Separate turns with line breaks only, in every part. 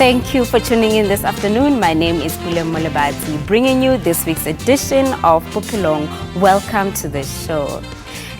Thank you for tuning in this afternoon. My name is Noma Mazibuko, bringing you this week's edition of Bophelong. Welcome to the show.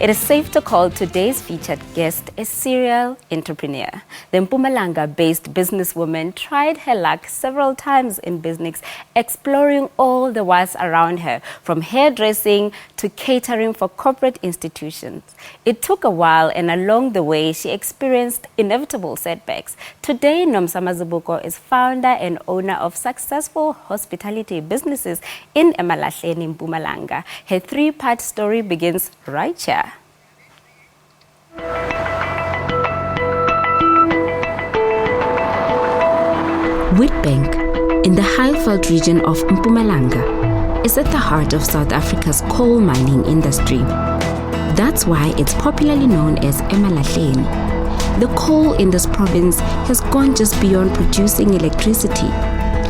It is safe to call today's featured guest a serial entrepreneur. The Mpumalanga-based businesswoman tried her luck several times in business, exploring all the wiles around her, from hairdressing to catering for corporate institutions. It took a while, and along the way, she experienced inevitable setbacks. Today, Noma Mazibuko is founder and owner of successful hospitality businesses in Emahleni, Mpumalanga. Her three-part story begins right here.
Witbank, in the Highveld region of Mpumalanga, is at the heart of South Africa's coal mining industry. That's why it's popularly known as Emahleni. The coal in this province has gone just beyond producing electricity.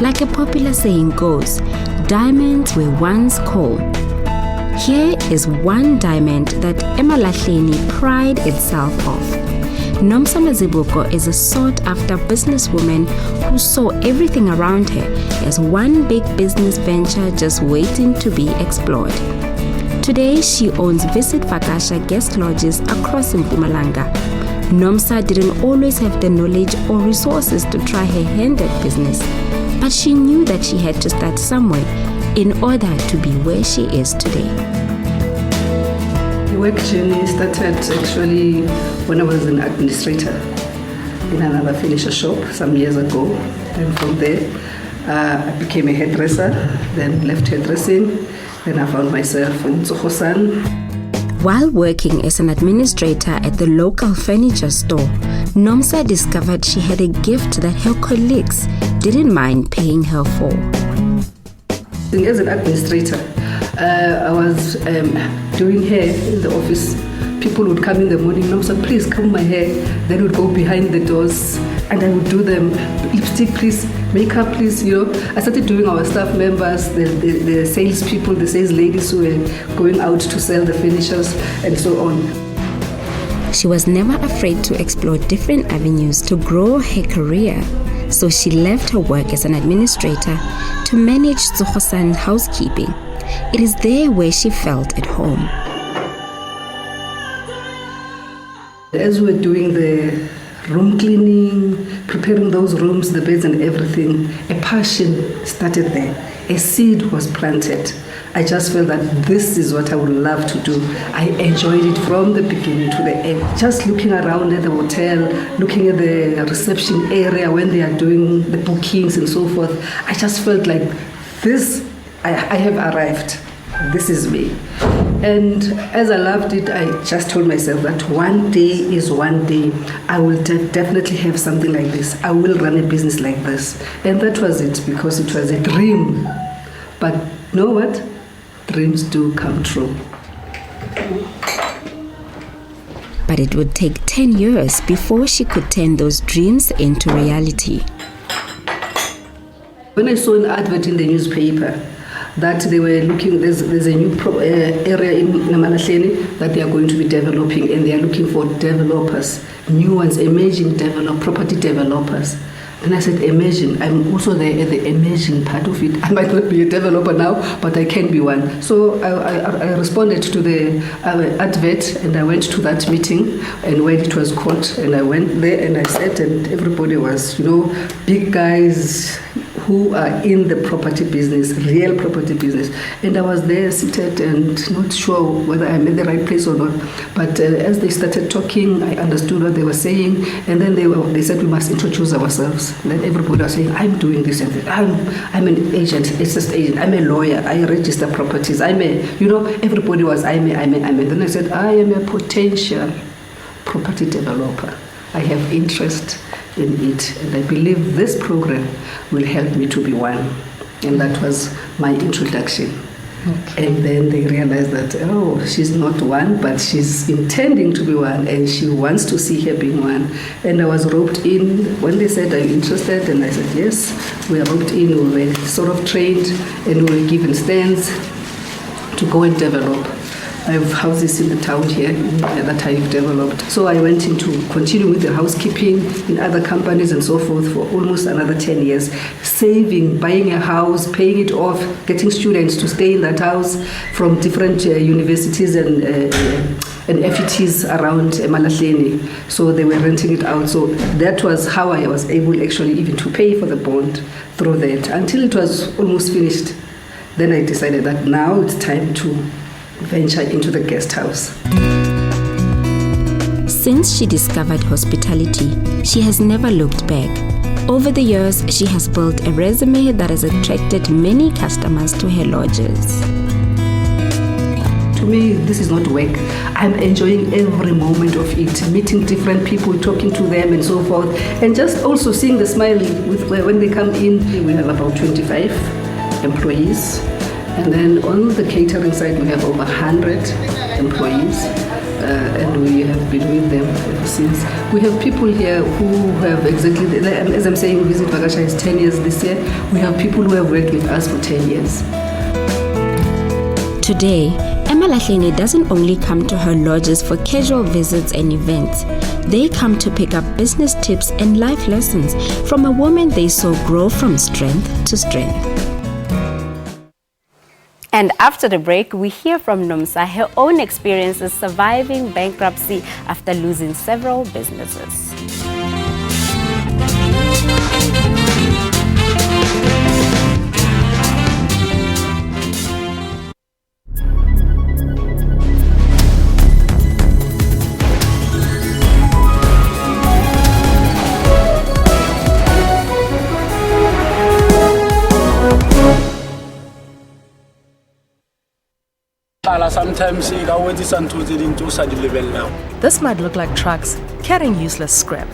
Like a popular saying goes, diamonds were once coal. Here is one diamond that Emahleni pride itself of. Noma Mazibuko is a sought-after businesswoman who saw everything around her as one big business venture just waiting to be explored. Today, she owns Visit Vakasha guest lodges across Mpumalanga. Noma didn't always have the knowledge or resources to try her hand at business, but she knew that she had to start somewhere in order to be where she is today.
The work journey started actually when I was an administrator in another furniture shop some years ago. And from there, I became a hairdresser, then left hairdressing. Then I found myself in Tsogosan.
While working as an administrator at the local furniture store, Noma discovered she had a gift that her colleagues didn't mind paying her for.
As an administrator, I was doing hair in the office. People would come in the morning, Noma, please comb my hair. Then would go behind the doors and I would do them, lipstick please, makeup please, I started doing our staff members, the sales people, the sales ladies who were going out to sell the furnitures and so on.
She was never afraid to explore different avenues to grow her career. So she left her work as an administrator to manage Tsogosan housekeeping. It is there where she felt at home.
As we were doing the room cleaning, preparing those rooms, the beds and everything, a passion started there. A seed was planted. I just felt that this is what I would love to do. I enjoyed it from the beginning to the end. Just looking around at the hotel, looking at the reception area when they are doing the bookings and so forth, I just felt like this, I have arrived. This is me. And as I loved it, I just told myself that one day is one day. I will definitely have something like this. I will run a business like this. And that was it, because it was a dream. But you know what? Dreams do come true.
But it would take 10 years before she could turn those dreams into reality.
When I saw an advert in the newspaper that they were looking, there's a new area in Emahleni that they are going to be developing, and they are looking for developers, new ones, emerging property developers. And I said, imagine, I'm also there at the imagine part of it. I might not be a developer now, but I can be one. So I responded to the advert, and I went to that meeting, and when it was called, and I went there and I sat, and everybody was, big guys who are in the property business, real property business. And I was there seated and not sure whether I'm in the right place or not. But as they started talking, I understood what they were saying. And then they said, we must introduce ourselves. And then everybody was saying, I'm doing this and that. I'm an agent, assist agent. I'm a lawyer. I register properties. Everybody was, I'm a. Then I said, I am a potential property developer. I have interest in it, and I believe this program will help me to be one. And that was my introduction. Okay. And then they realized that, she's not one, but she's intending to be one, and she wants to see her being one. And I was roped in when they said, are you interested? And I said, yes. We are roped in, we were sort of trained, and we were given stands to go and develop. I have houses in the town here that I've developed. So I went into continuing with the housekeeping in other companies and so forth for almost another 10 years, saving, buying a house, paying it off, getting students to stay in that house from different universities and FETs around Emahleni. So they were renting it out. So that was how I was able actually even to pay for the bond through that until it was almost finished. Then I decided that now it's time to venture into the guest house.
Since she discovered hospitality, she has never looked back. Over the years, she has built a resume that has attracted many customers to her lodges.
To me, this is not work. I'm enjoying every moment of it, meeting different people, talking to them and so forth, and just also seeing the smile when they come in. We have about 25 employees. And then on the catering side, we have over 100 employees. And we have been with them ever since. We have people here who have exactly, as I'm saying, Visit Vakasha is 10 years this year. We have people who have worked with us for 10 years.
Today, Emahleni doesn't only come to her lodges for casual visits and events. They come to pick up business tips and life lessons from a woman they saw grow from strength to strength.
And after the break, we hear from Nomsa her own experiences surviving bankruptcy after losing several businesses.
Sometimes
this might look like trucks carrying useless scrap,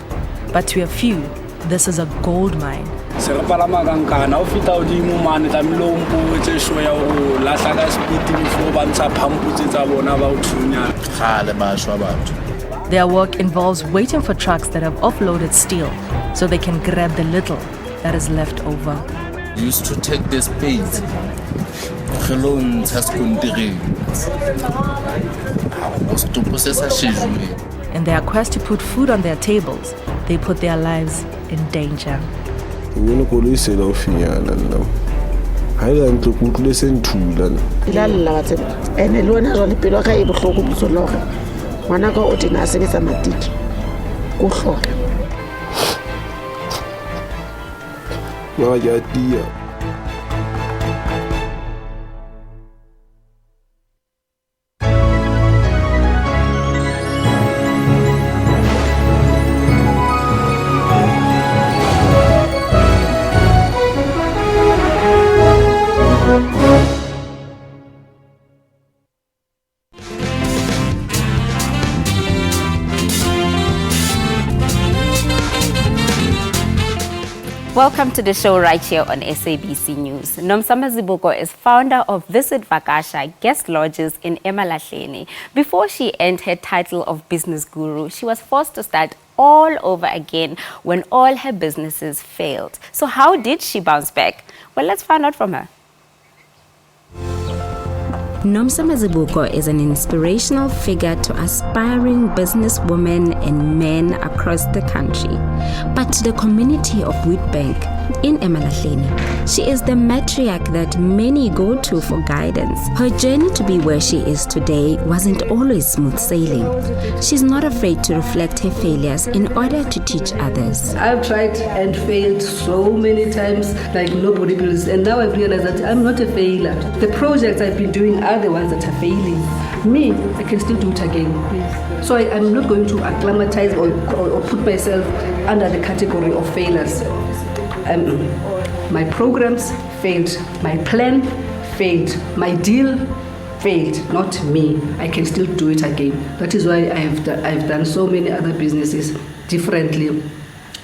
but to a few, this is a gold mine. Their work involves waiting for trucks that have offloaded steel so they can grab the little that is left over.
We used to take the spades.
In their quest to put food on their tables, they put their lives in danger.
Welcome to the show right here on SABC News. Noma Mazibuko is founder of Visit Vakasha guest lodges in Emahleni. Before she earned her title of business guru, she was forced to start all over again when all her businesses failed. So how did she bounce back? Well, let's find out from her.
Noma Mazibuko is an inspirational figure to aspiring businesswomen and men across the country, but to the community of Witbank in Emahleni. She is the matriarch that many go to for guidance. Her journey to be where she is today wasn't always smooth sailing. She's not afraid to reflect her failures in order to teach others.
I've tried and failed so many times like nobody believes, and now I've realized that I'm not a failure. The projects I've been doing are the ones that are failing. Me, I can still do it again. So I'm not going to acclimatize or put myself under the category of failures. My programs failed, my plan failed, my deal failed, not me. I can still do it again. That is why I've done so many other businesses differently.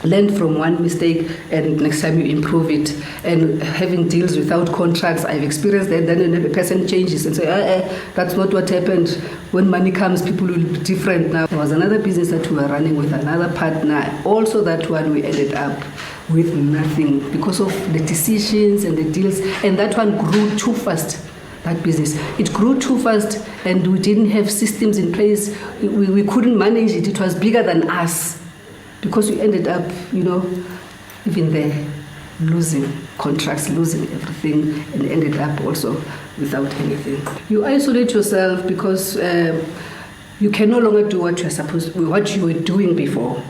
Learn from one mistake and next time you improve it. And having deals without contracts, I've experienced that. Then a person changes and say, that's not what happened. When money comes, people will be different now. There was another business that we were running with another partner. Also that one we ended up with nothing because of the decisions and the deals. And that one grew too fast. that business. It grew too fast and we didn't have systems in place. We couldn't manage it. It was bigger than us because we ended up, even there, losing contracts, losing everything, and ended up also without anything. You isolate yourself because you can no longer do what you were doing before.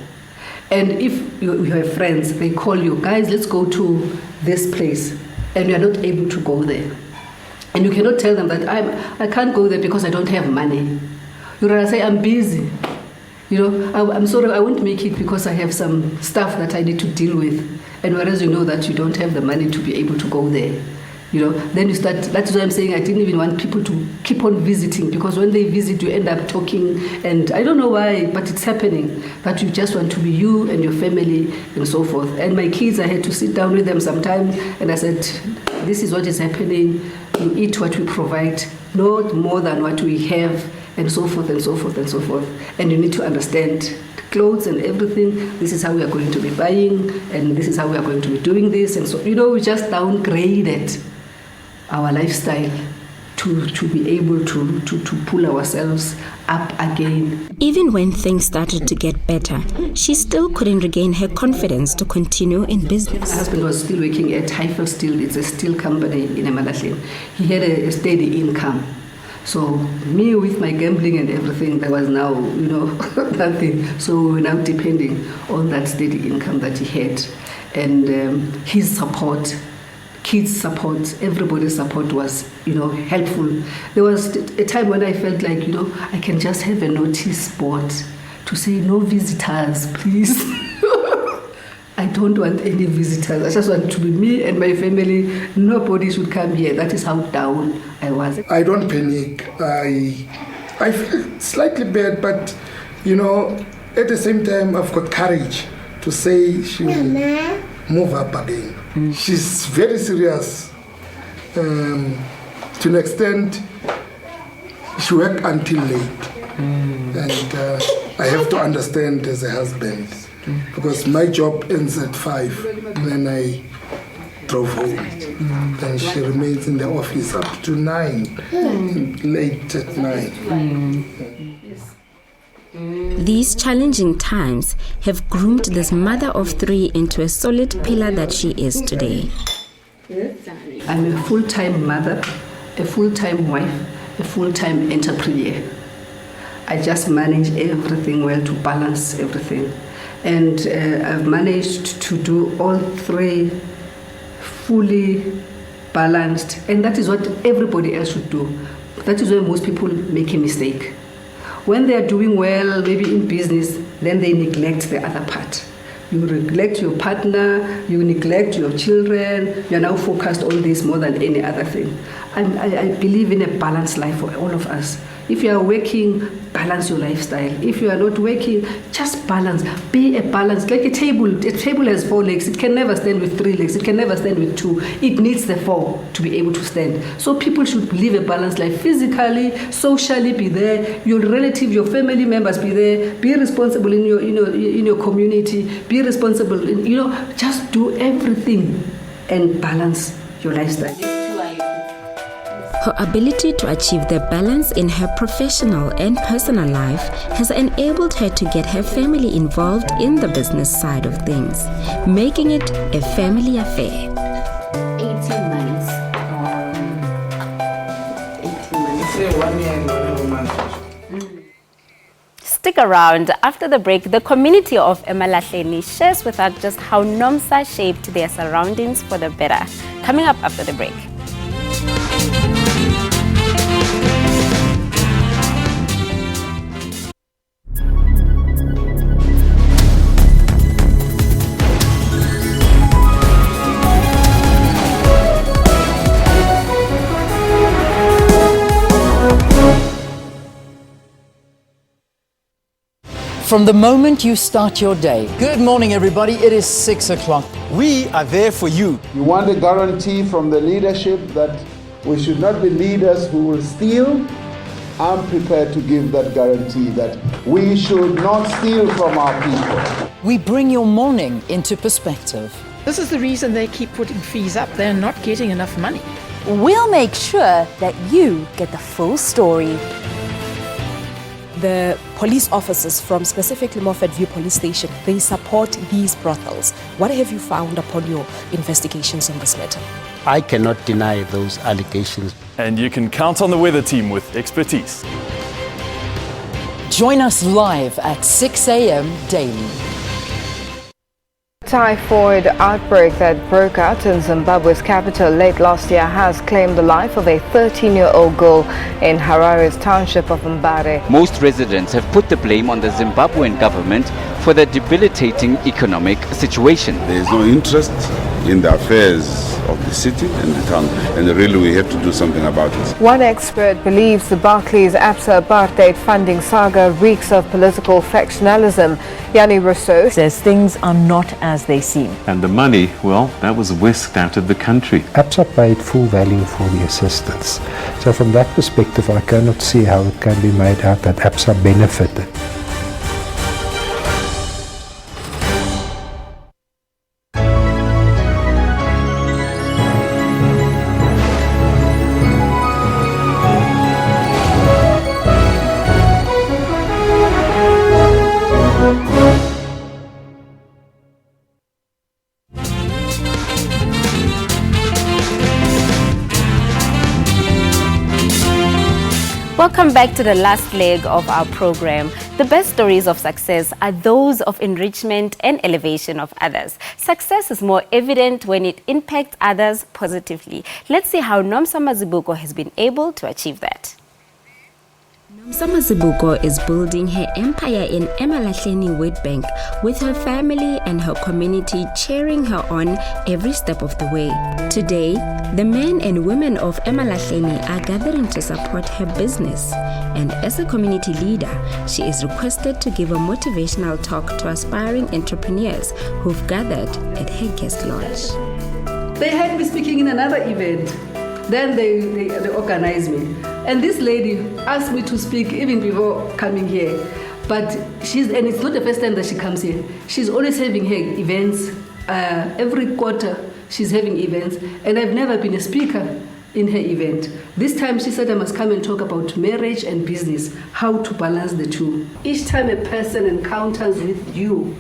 And if you have friends, they call you, guys, let's go to this place, and you're not able to go there. And you cannot tell them that I can't go there because I don't have money. You rather say, I'm busy. I'm sorry, I won't make it because I have some stuff that I need to deal with. And whereas you know that you don't have the money to be able to go there. Then you start, that's why I'm saying I didn't even want people to keep on visiting, because when they visit, you end up talking, and I don't know why, but it's happening, that you just want to be you and your family and so forth. And my kids, I had to sit down with them sometimes, and I said, this is what is happening. You eat what we provide, not more than what we have, and so forth and so forth and so forth. And you need to understand clothes and everything. This is how we are going to be buying, and this is how we are going to be doing this. And so, we just downgraded our lifestyle to be able to pull ourselves up again.
Even when things started to get better, she still couldn't regain her confidence to continue in business.
My husband was still working at Haifa Steel. It's a steel company in Emahleni. He had a steady income. So me with my gambling and everything, there was now, nothing. So we were now depending on that steady income that he had. And his support, kids' support, everybody's support was, helpful. There was a time when I felt like, I can just have a notice board to say, no visitors, please. I don't want any visitors. I just want to be me and my family. Nobody should come here. That is how down I was.
I don't panic. I feel slightly bad, but, at the same time, I've got courage to say she will move up again. She's very serious. To an extent, she worked until late. And I have to understand as a husband, because my job ends at 5, then I drove home. And she remains in the office up to 9, late at night.
These challenging times have groomed this mother of 3 into a solid pillar that she is today.
I'm a full-time mother, a full-time wife, a full-time entrepreneur. I just manage everything well to balance everything. And I've managed to do all 3 fully balanced. And that is what everybody else should do. That is where most people make a mistake. When they are doing well, maybe in business, then they neglect the other part. You neglect your partner, you neglect your children, you're now focused on this more than any other thing. I believe in a balanced life for all of us. If you are working, balance your lifestyle. If you are not working, just balance. Be a balance. Like a table has 4 legs. It can never stand with 3 legs. It can never stand with 2. It needs the 4 to be able to stand. So people should live a balanced life. Physically, socially, be there. Your relatives, your family members, be there. Be responsible in your community. Be responsible. Just do everything and balance your lifestyle.
Her ability to achieve the balance in her professional and personal life has enabled her to get her family involved in the business side of things, making it a family affair.
18 months. 18 months. Stick around. After the break, the community of Emahleni shares with us just how NOMSA shaped their surroundings for the better. Coming up after the break.
From the moment you start your day. Good morning, everybody. It is 6 o'clock. We are there for you.
You want a guarantee from the leadership that we should not be leaders who will steal? I'm prepared to give that guarantee that we should not steal from our people.
We bring your morning into perspective.
This is the reason they keep putting fees up. They're not getting enough money.
we'll make sure that you get the full story.
The police officers from specifically Moffat View Police Station, they support these brothels. What have you found upon your investigations on this matter?
I cannot deny those allegations.
And you can count on the weather team with expertise.
Join us live at 6 a.m. daily.
Typhoid outbreak that broke out in Zimbabwe's capital late last year has claimed the life of a 13-year-old girl in Harare's township of Mbare.
Most residents have put the blame on the Zimbabwean government for the debilitating economic situation.
There is no interest in the affairs of the city and the town, and really we have to do something about it.
One expert believes the Barclays Absa apartheid funding saga reeks of political factionalism. Yanni Rousseau
says things are not as they seem.
And the money, well, that was whisked out of the country.
Absa paid full value for the assistance. So from that perspective, I cannot see how it can be made out that Absa benefited.
Welcome back to the last leg of our program. The best stories of success are those of enrichment and elevation of others. Success is more evident when it impacts others positively. Let's see how Noma Mazibuko has been able to achieve that.
Noma Mazibuko is building her empire in Emahleni Wetbank with her family and her community cheering her on every step of the way. Today, the men and women of Emahleni are gathering to support her business. And as a community leader, she is requested to give a motivational talk to aspiring entrepreneurs who've gathered at her guest lodge.
They had me speaking in another event. Then they organized me. And this lady asked me to speak even before coming here. But it's not the first time that she comes here. She's always having her events. Every quarter she's having events. And I've never been a speaker in her event. This time she said I must come and talk about marriage and business, how to balance the two. Each time a person encounters with you,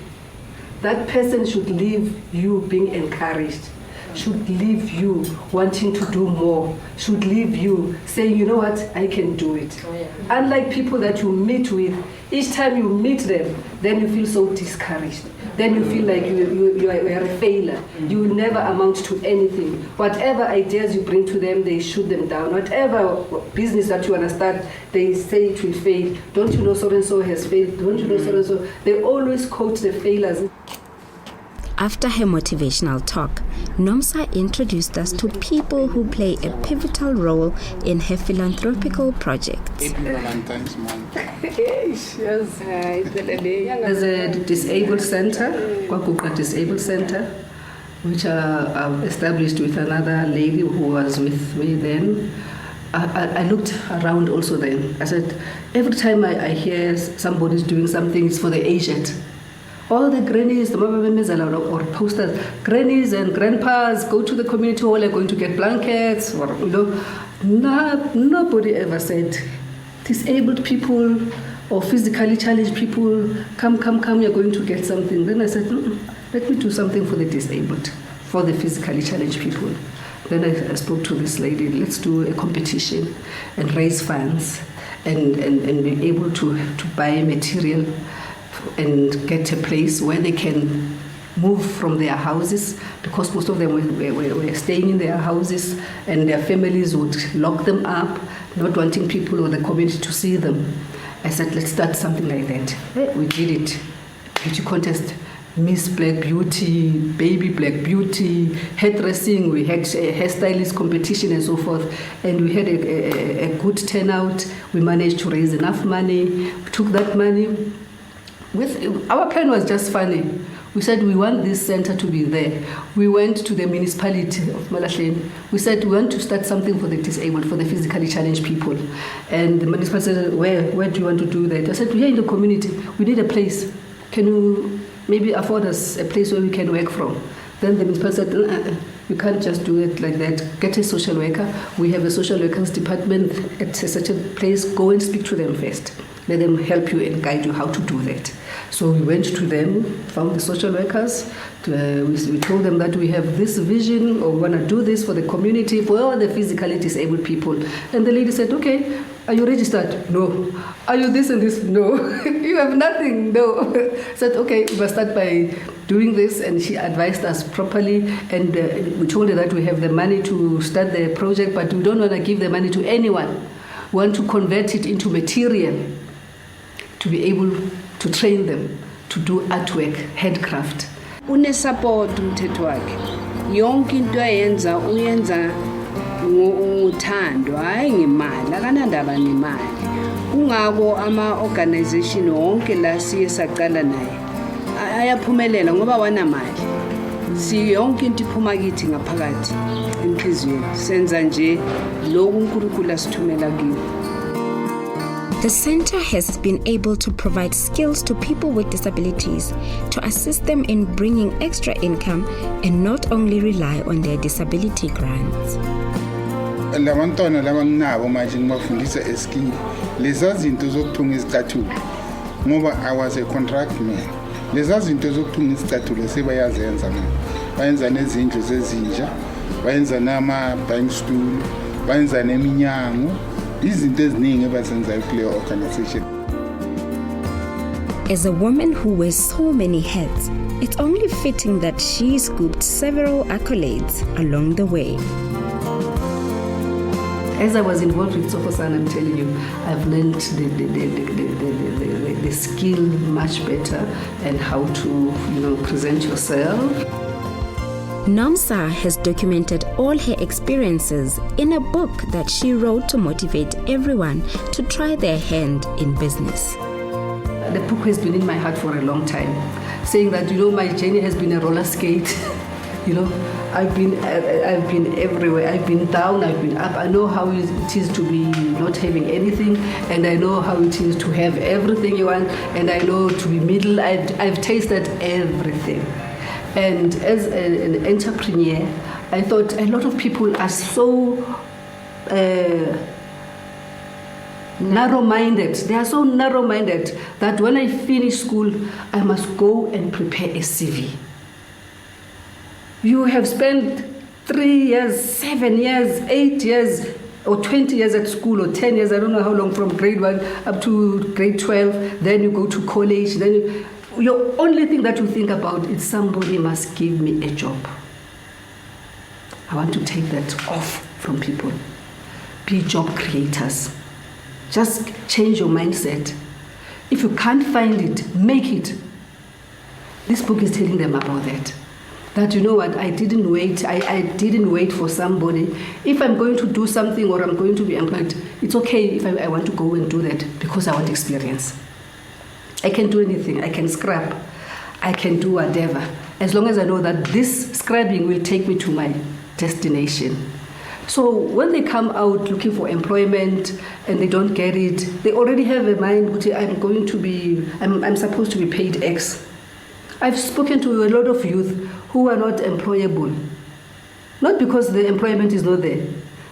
that person should leave you being encouraged, should leave you wanting to do more, should leave you saying, you know what, I can do it. Oh, yeah. Unlike people that you meet with, each time you meet them, then you feel so discouraged. Then you feel like you are a failure. You will never amount to anything. Whatever ideas you bring to them, they shoot them down. Whatever business that you want to start, they say it will fail. Don't you know so-and-so has failed? Don't you know so-and-so? They always quote the failures.
After her motivational talk, Nomsa introduced us to people who play a pivotal role in her philanthropical projects.
There's a disabled center, Kwakuka Disabled Center, which are established with another lady who was with me then. I looked around also then. I said, every time I hear somebody's doing something, it's for the aged. All the grannies, the mama or posters, grannies and grandpas go to the community hall, are going to get blankets, or nobody ever said, disabled people or physically challenged people, come, you're going to get something. Then I said, let me do something for the disabled, for the physically challenged people. Then I spoke to this lady, let's do a competition and raise funds and be able to buy material and get a place where they can move from their houses, because most of them were staying in their houses and their families would lock them up, not wanting people or the community to see them. I said, let's start something like that. We did it. Beauty contest, Miss Black Beauty, Baby Black Beauty, hairdressing, we had a hairstylist competition and so forth, and we had a good turnout. We managed to raise enough money. We took that money. Our plan was just funny. We said we want this center to be there. We went to the municipality of Emahleni. We said we want to start something for the disabled, for the physically challenged people. And the municipality said, where do you want to do that? I said, we're in the community. We need a place. Can you maybe afford us a place where we can work from? Then the municipal said, you can't just do it like that. Get a social worker. We have a social workers department at such a place. Go and speak to them first. Let them help you and guide you how to do that. So we went to them, found the social workers. We told them that we have this vision, or we want to do this for the community, for all the physically disabled people. And the lady said, okay, are you registered? No. Are you this and this? No. You have nothing? No. Said, okay, we must start by doing this. And she advised us properly. And we told her that we have the money to start the project, but we don't want to give the money to anyone. We want to convert it into material to be able to train them to do artwork, handcraft.
Unesupport umthetho wakhe. Yonke into ayenza uyenza ngothando hayi ngemali, akanandaba nemali. Kungako ama-organization wonke la siye saqala naye ayaphumelela ngoba wanamali. Yonke into iphuma kithi ngaphakathi enhliziyweni. Senza nje lokhu uNkulunkulu asithumela kiwo.
The center has been able to provide skills to people with disabilities to assist them in bringing extra income and not only rely on their disability grants.
Labantwana labanginabo manje ngibafundisa eskill leza zinto zokuthunga izicathulo ngoba I was a contract man. Leza zinto zokuthunga izicathulo sebayazenza manje. Bayenza nezindlu zezinja, bayenza nama bank stool, bayenza neminyango. Izinto eziningi abazenzayo kule organization.
As a woman who wears so many hats, it's only fitting that she scooped several accolades along the way.
As I was involved with Sofosan, I'm telling you, I've learned the skill much better and how to, present yourself.
Nomsa has documented all her experiences in a book that she wrote to motivate everyone to try their hand in business.
The book has been in my heart for a long time, saying that, my journey has been a roller skate. I've been everywhere. I've been down, I've been up. I know how it is to be not having anything, and I know how it is to have everything you want, and I know to be middle. I've tasted everything. And as an entrepreneur, I thought a lot of people are so narrow-minded. They are so narrow-minded that when I finish school, I must go and prepare a CV. You have spent 3 years, 7 years, 8 years, or 20 years at school, or 10 years, I don't know how long, from grade 1 up to grade 12, then you go to college, then your only thing that you think about is somebody must give me a job. I want to take that off from people. Be job creators. Just change your mindset. If you can't find it, make it. This book is telling them about that. That, I didn't wait. I didn't wait for somebody. If I'm going to do something or I'm going to be employed, it's okay if I want to go and do that because I want experience. I can do anything. I can scrap. I can do whatever. As long as I know that this scrapping will take me to my destination. So when they come out looking for employment and they don't get it, they already have a mind, which I'm supposed to be paid X. I've spoken to a lot of youth who are not employable. Not because the employment is not there.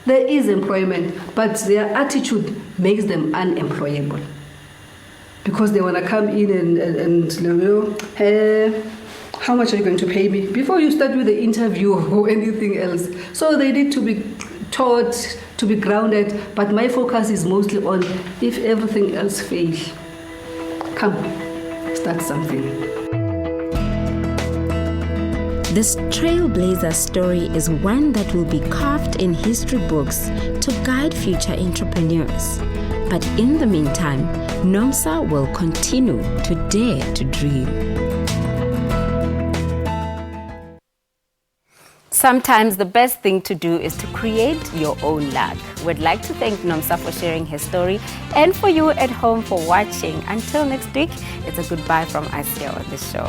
There is employment, but their attitude makes them unemployable. Because they want to come in and hey, how much are you going to pay me? Before you start with the interview or anything else. So they need to be taught, to be grounded. But my focus is mostly on if everything else fails, come, start something.
This trailblazer story is one that will be carved in history books to guide future entrepreneurs. But in the meantime, Nomsa will continue to dare to dream.
Sometimes the best thing to do is to create your own luck. We'd like to thank Nomsa for sharing his story and for you at home for watching. Until next week, it's a goodbye from us here on the show.